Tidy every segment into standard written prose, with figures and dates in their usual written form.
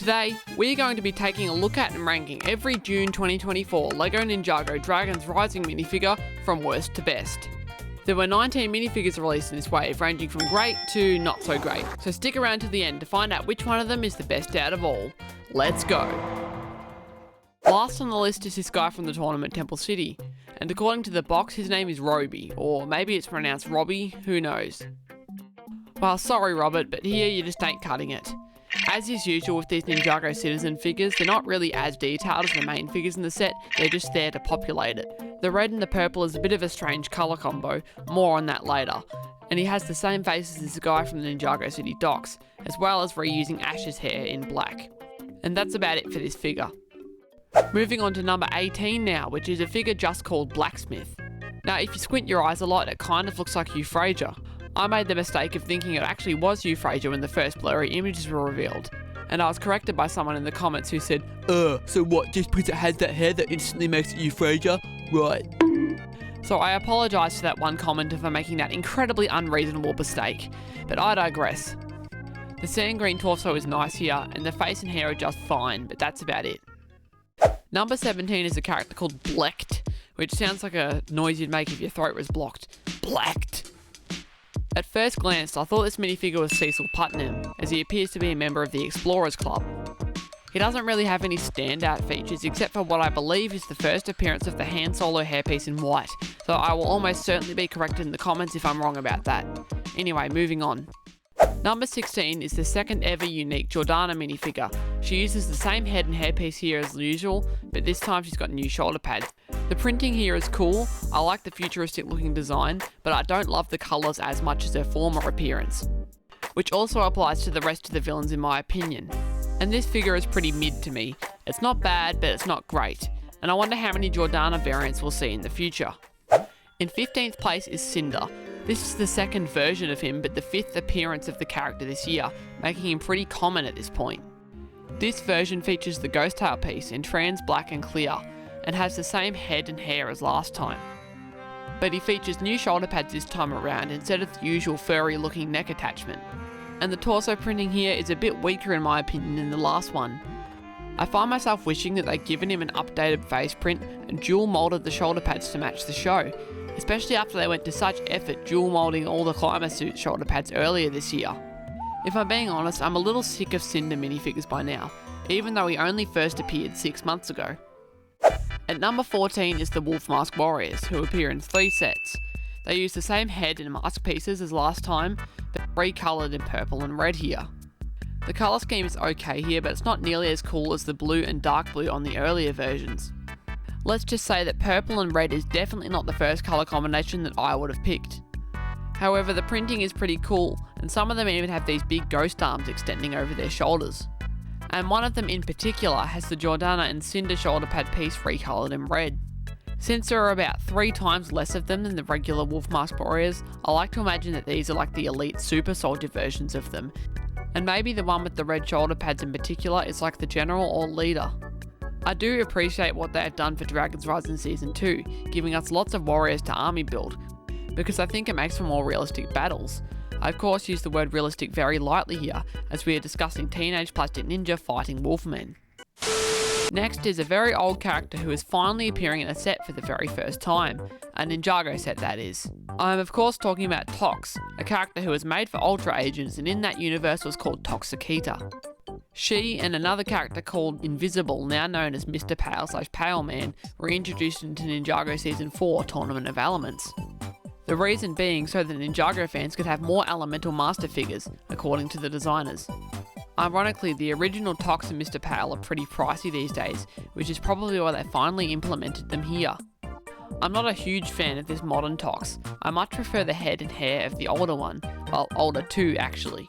Today, we're going to be taking a look at and ranking every June 2024 Lego Ninjago Dragons Rising minifigure from worst to best. There were 19 minifigures released in this wave, ranging from great to not so great, so stick around to the end to find out which one of them is the best out of all. Let's go! Last on the list is this guy from the tournament Temple City, and according to the box his name is Roby, or maybe it's pronounced Robbie, who knows. Well, sorry Robert, but here you just ain't cutting it. As is usual with these Ninjago Citizen figures, they're not really as detailed as the main figures in the set, they're just there to populate it. The red and the purple is a bit of a strange colour combo, more on that later. And he has the same face as this guy from the Ninjago City docks, as well as reusing Ash's hair in black. And that's about it for this figure. Moving on to number 18 now, which is a figure just called Blacksmith. Now if you squint your eyes a lot, it kind of looks like Euphrasia. I made the mistake of thinking it actually was Euphrasia when the first blurry images were revealed, and I was corrected by someone in the comments who said, so what, just because it has that hair that instantly makes it Euphrasia? Right. So I apologise to that one commenter for making that incredibly unreasonable mistake, but I digress. The sand green torso is nice here, and the face and hair are just fine, but that's about it. Number 17 is a character called Blecked, which sounds like a noise you'd make if your throat was blocked. Blecked. At first glance, I thought this minifigure was Cecil Putnam, as he appears to be a member of the Explorers Club. He doesn't really have any standout features except for what I believe is the first appearance of the Han Solo hairpiece in white, so I will almost certainly be corrected in the comments if I'm wrong about that. Anyway, moving on. Number 16 is the second ever unique Jordana minifigure. She uses the same head and hairpiece here as usual, but this time she's got new shoulder pads. The printing here is cool, I like the futuristic looking design, but I don't love the colours as much as her former appearance. Which also applies to the rest of the villains in my opinion. And this figure is pretty mid to me. It's not bad, but it's not great. And I wonder how many Jordana variants we'll see in the future. In 15th place is Cinder. This is the second version of him, but the 5th appearance of the character this year, making him pretty common at this point. This version features the ghost tail piece in trans black and clear, and has the same head and hair as last time. But he features new shoulder pads this time around instead of the usual furry looking neck attachment. And the torso printing here is a bit weaker in my opinion than the last one. I find myself wishing that they'd given him an updated face print and dual moulded the shoulder pads to match the show, especially after they went to such effort dual moulding all the climber suit shoulder pads earlier this year. If I'm being honest, I'm a little sick of Cinder minifigures by now, even though he only first appeared 6 months ago. At number 14 is the Wolf Mask Warriors, who appear in 3 sets. They use the same head and mask pieces as last time, but recoloured in purple and red here. The colour scheme is okay here, but it's not nearly as cool as the blue and dark blue on the earlier versions. Let's just say that purple and red is definitely not the first colour combination that I would have picked. However, the printing is pretty cool, and some of them even have these big ghost arms extending over their shoulders. And one of them in particular has the Jordana and Cinder shoulder pad piece recoloured in red. Since there are about 3 times less of them than the regular Wolf Mask Warriors, I like to imagine that these are like the elite super soldier versions of them, and maybe the one with the red shoulder pads in particular is like the general or leader. I do appreciate what they have done for Dragons Rising Season 2, giving us lots of warriors to army build, because I think it makes for more realistic battles. I of course use the word realistic very lightly here, as we are discussing Teenage Plastic Ninja fighting Wolfmen. Next is a very old character who is finally appearing in a set for the very first time, a Ninjago set that is. I am of course talking about Tox, a character who was made for Ultra Agents and in that universe was called Toxikita. She and another character called Invisible, now known as Mr. Pale/Pale Man, were introduced into Ninjago Season 4 Tournament of Elements. The reason being so that Ninjago fans could have more elemental master figures, according to the designers. Ironically, the original Tox and Mr. Pale are pretty pricey these days, which is probably why they finally implemented them here. I'm not a huge fan of this modern Tox. I much prefer the head and hair of the older one, well, older too actually.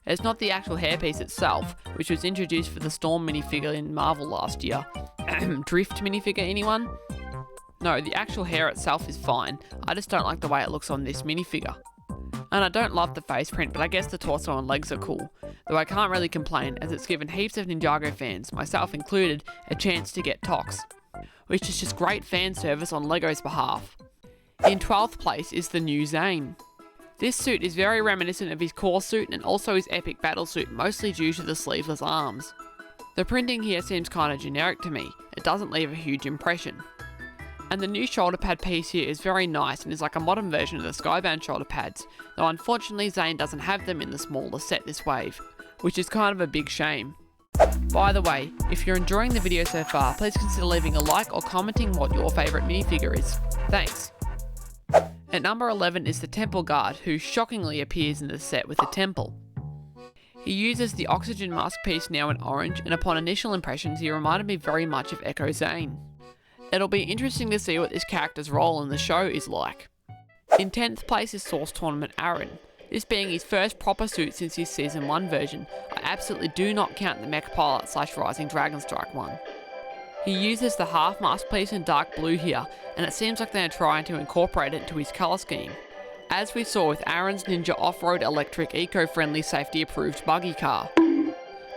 It's not the actual hairpiece itself, which was introduced for the Storm minifigure in Marvel last year. Drift minifigure, anyone? No, the actual hair itself is fine, I just don't like the way it looks on this minifigure. And I don't love the face print, but I guess the torso and legs are cool, though I can't really complain as it's given heaps of Ninjago fans, myself included, a chance to get Tox, which is just great fan service on Lego's behalf. In 12th place is the new Zane. This suit is very reminiscent of his core suit and also his epic battle suit, mostly due to the sleeveless arms. The printing here seems kinda generic to me, it doesn't leave a huge impression. And the new shoulder pad piece here is very nice and is like a modern version of the Skybound shoulder pads, though unfortunately Zane doesn't have them in the smaller set this wave, which is kind of a big shame. By the way, if you're enjoying the video so far, please consider leaving a like or commenting what your favourite minifigure is. Thanks! At number 11 is the Temple Guard, who shockingly appears in the set with the temple. He uses the oxygen mask piece now in orange, and upon initial impressions he reminded me very much of Echo Zane. It'll be interesting to see what this character's role in the show is like. In 10th place is Source Tournament Aaron. This being his first proper suit since his Season 1 version, I absolutely do not count the Mech Pilot / Rising Dragon Strike one. He uses the half mask piece in dark blue here, and it seems like they're trying to incorporate it into his colour scheme, as we saw with Aaron's Ninja Off-Road Electric Eco-Friendly Safety Approved Buggy car.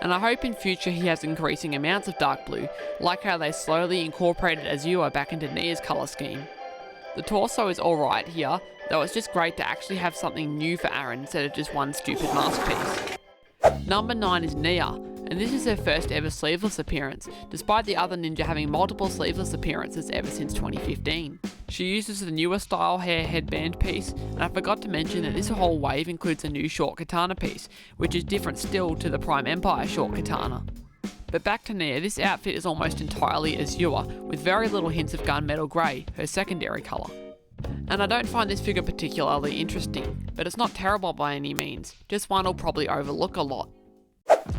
And I hope in future he has increasing amounts of dark blue, like how they slowly incorporated Azure back into Nia's colour scheme. The torso is alright here, though it's just great to actually have something new for Aaron instead of just one stupid mask piece. Number 9 is Nia, and this is her first ever sleeveless appearance, despite the other ninja having multiple sleeveless appearances ever since 2015. She uses the newer style hair headband piece, and I forgot to mention that this whole wave includes a new short katana piece, which is different still to the Prime Empire short katana. But back to Nia, this outfit is almost entirely Azure, with very little hints of gunmetal grey, her secondary colour. And I don't find this figure particularly interesting, but it's not terrible by any means, just one I'll probably overlook a lot.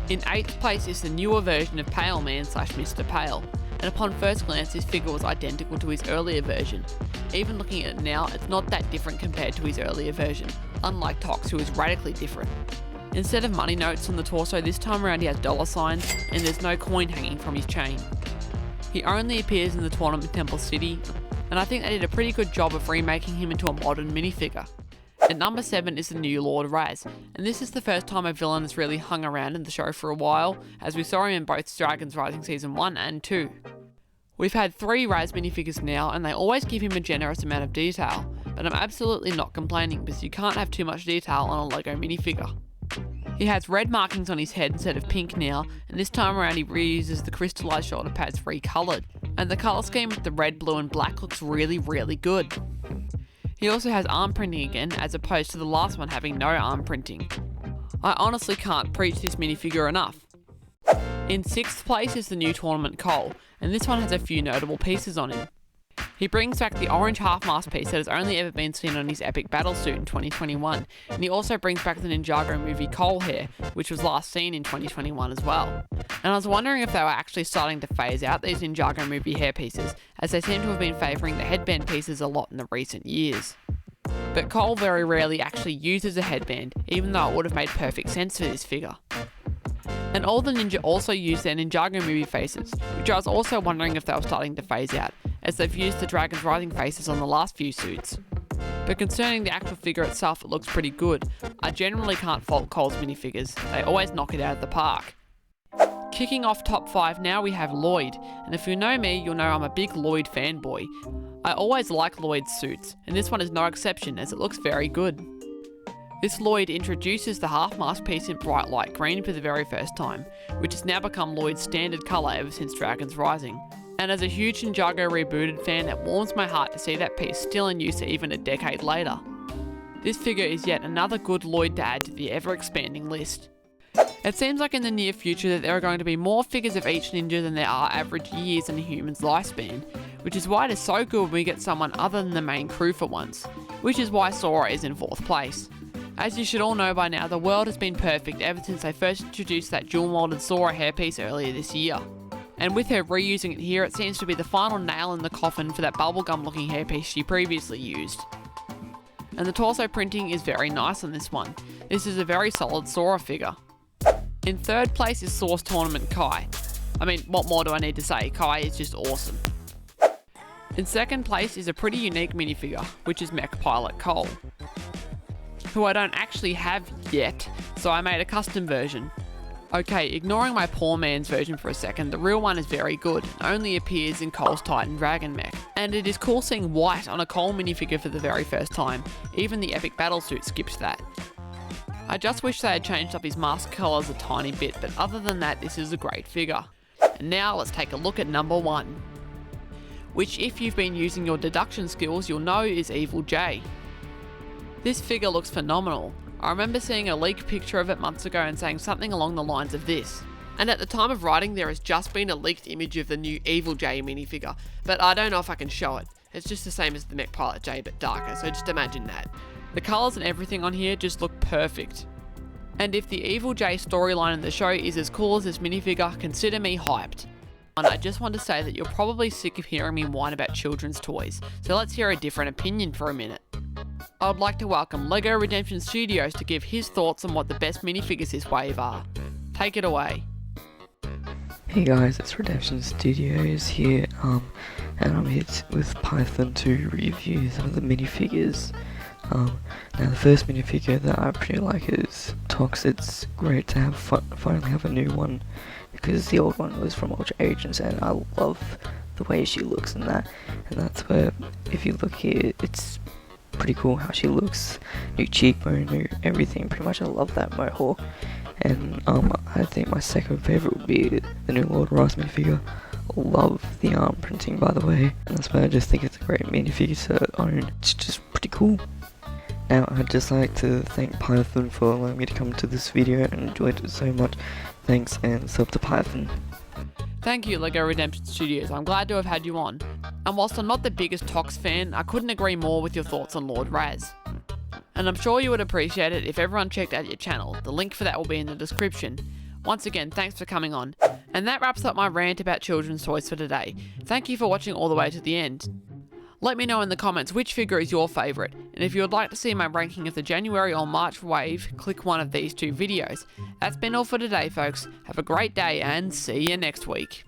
In 8th place is the newer version of Pale Man / Mr. Pale, and upon first glance this figure was identical to his earlier version. Even looking at it now, it's not that different compared to his earlier version, unlike Tox, who is radically different. Instead of money notes on the torso, this time around he has dollar signs, and there's no coin hanging from his chain. He only appears in the tournament Temple City, and I think they did a pretty good job of remaking him into a modern minifigure. At number 7 is the new Lord Raz, and this is the first time a villain has really hung around in the show for a while, as we saw him in both Dragons Rising Season 1 and 2. We've had 3 Raz minifigures now, and they always give him a generous amount of detail, but I'm absolutely not complaining because you can't have too much detail on a Lego minifigure. He has red markings on his head instead of pink now, and this time around he reuses the crystallized shoulder pads recoloured, and the colour scheme with the red, blue and black looks really good. He also has arm printing again, as opposed to the last one having no arm printing. I honestly can't preach this minifigure enough. In 6th place is the new tournament Cole, and this one has a few notable pieces on him. He brings back the orange half mask piece that has only ever been seen on his epic battle suit in 2021, and he also brings back the Ninjago movie Cole hair, which was last seen in 2021 as well. And I was wondering if they were actually starting to phase out these Ninjago movie hair pieces, as they seem to have been favouring the headband pieces a lot in the recent years. But Cole very rarely actually uses a headband, even though it would have made perfect sense for this figure. And all the ninja also use their Ninjago movie faces, which I was also wondering if they were starting to phase out, as they've used the Dragons Rising faces on the last few suits. But concerning the actual figure itself, it looks pretty good. I generally can't fault Cole's minifigures, they always knock it out of the park. Kicking off top 5 now we have Lloyd, and if you know me, you'll know I'm a big Lloyd fanboy. I always like Lloyd's suits, and this one is no exception as it looks very good. This Lloyd introduces the half mask piece in bright light green for the very first time, which has now become Lloyd's standard colour ever since Dragons Rising. And as a huge Ninjago Rebooted fan, it warms my heart to see that piece still in use even a decade later. This figure is yet another good Lloyd to add to the ever-expanding list. It seems like in the near future that there are going to be more figures of each ninja than there are average years in a human's lifespan, which is why it is so good when we get someone other than the main crew for once, which is why Sora is in 4th place. As you should all know by now, the world has been perfect ever since they first introduced that dual molded Sora hairpiece earlier this year. And with her reusing it here, it seems to be the final nail in the coffin for that bubblegum looking hairpiece she previously used. And the torso printing is very nice on this one. This is a very solid Sora figure. In 3rd place is Source Tournament Kai. I mean, what more do I need to say? Kai is just awesome. In 2nd place is a pretty unique minifigure, which is Mech Pilot Cole, who I don't actually have yet, so I made a custom version. Okay, ignoring my poor man's version for a second, the real one is very good and only appears in Cole's Titan Dragon mech. And it is cool seeing white on a Cole minifigure for the very first time. Even the epic battlesuit skips that. I just wish they had changed up his mask colours a tiny bit, but other than that, this is a great figure. And now let's take a look at number 1. Which, if you've been using your deduction skills, you'll know is Evil J. This figure looks phenomenal. I remember seeing a leaked picture of it months ago and saying something along the lines of this. And at the time of writing, there has just been a leaked image of the new Evil J minifigure, but I don't know if I can show it. It's just the same as the Mech Pilot J, but darker, so just imagine that. The colours and everything on here just look perfect. And if the Evil J storyline in the show is as cool as this minifigure, consider me hyped. And I just want to say that you're probably sick of hearing me whine about children's toys, so let's hear a different opinion for a minute. I would like to welcome Lego Redemption Studios to give his thoughts on what the best minifigures this wave are. Take it away. Hey guys, it's Redemption Studios here, and I'm here with Python to review some of the minifigures. Now the first minifigure that I pretty like is Tox. It's great to finally have a new one, because the old one was from Ultra Agents and I love the way she looks and that's where, if you look here, it's pretty cool how she looks. New cheekbone, new everything, pretty much. I love that mohawk. And I think my second favourite would be the new Lord Rice minifigure. Love the arm printing, by the way, and that's why I just think it's a great minifigure to own. It's just pretty cool. Now I'd just like to thank Python for allowing me to come to this video and enjoyed it so much. Thanks, and sub to Python. Thank you, Lego Redemption Studios. I'm glad to have had you on. And whilst I'm not the biggest Tox fan, I couldn't agree more with your thoughts on Lord Raz. And I'm sure you would appreciate it if everyone checked out your channel. The link for that will be in the description. Once again, thanks for coming on. And that wraps up my rant about children's toys for today. Thank you for watching all the way to the end. Let me know in the comments which figure is your favourite, and if you would like to see my ranking of the January or March wave, click one of these two videos. That's been all for today, folks. Have a great day and see you next week.